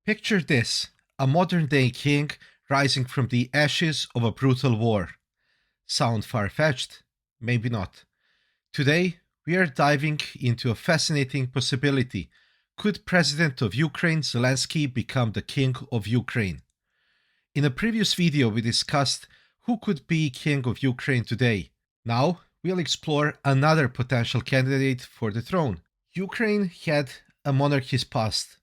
Picture this, a modern-day king rising from the ashes of a brutal war. Sound far-fetched? Maybe not. Today, we are diving into a fascinating possibility. Could President of Ukraine Zelenskyy become the King of Ukraine? In a previous video, we discussed who could be King of Ukraine today. Now, we'll explore another potential candidate for the throne. Ukraine had a monarchist past,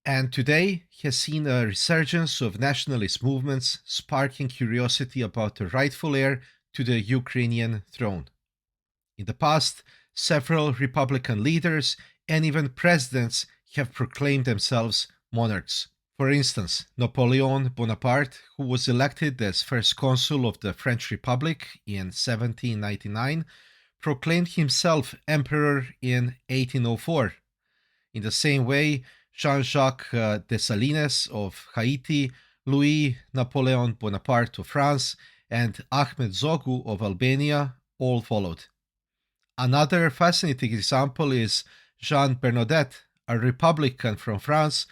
and today has seen a resurgence of nationalist movements sparking curiosity about the rightful heir to the Ukrainian throne. In the past, several Republican leaders and even presidents have proclaimed themselves monarchs. For instance, Napoleon Bonaparte, who was elected as first consul of the French Republic in 1799, proclaimed himself emperor in 1804. In the same way, Jean-Jacques Dessalines of Haiti, Louis Napoleon Bonaparte of France, and Ahmed Zogu of Albania all followed. Another fascinating example is Jean Bernadotte, a Republican from France,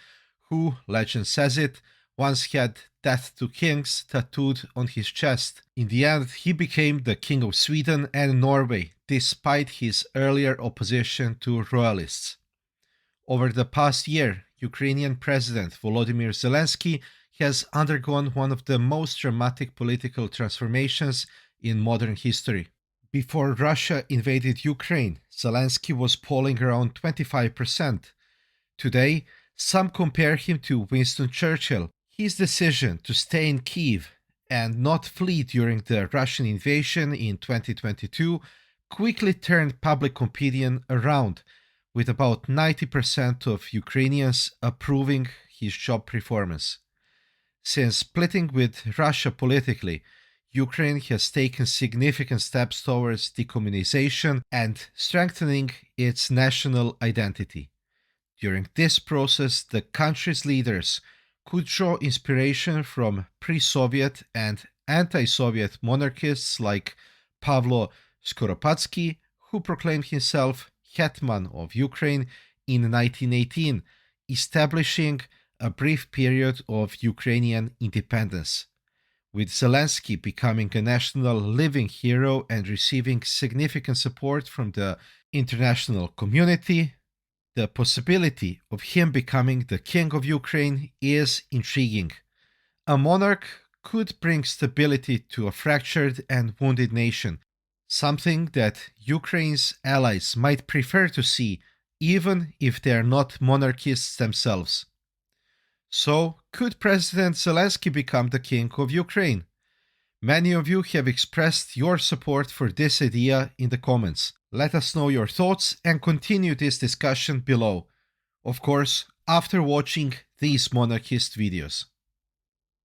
who, legend says it, once had "Death to Kings" tattooed on his chest. In the end, he became the King of Sweden and Norway, despite his earlier opposition to royalists. Over the past year, Ukrainian President Volodymyr Zelenskyy has undergone one of the most dramatic political transformations in modern history. Before Russia invaded Ukraine, Zelenskyy was polling around 25%. Today, some compare him to Winston Churchill. His decision to stay in Kyiv and not flee during the Russian invasion in 2022 quickly turned public opinion around, with about 90% of Ukrainians approving his job performance. Since splitting with Russia politically, Ukraine has taken significant steps towards decommunization and strengthening its national identity. During this process, the country's leaders could draw inspiration from pre-Soviet and anti-Soviet monarchists like Pavlo Skoropadsky, who proclaimed himself Hetman of Ukraine in 1918, establishing a brief period of Ukrainian independence, with Zelenskyy becoming a national living hero and receiving significant support from the international community. The possibility of him becoming the King of Ukraine is intriguing. A monarch could bring stability to a fractured and wounded nation, something that Ukraine's allies might prefer to see, even if they are not monarchists themselves. So, could President Zelenskyy become the King of Ukraine? Many of you have expressed your support for this idea in the comments. Let us know your thoughts and continue this discussion below. Of course, after watching these monarchist videos.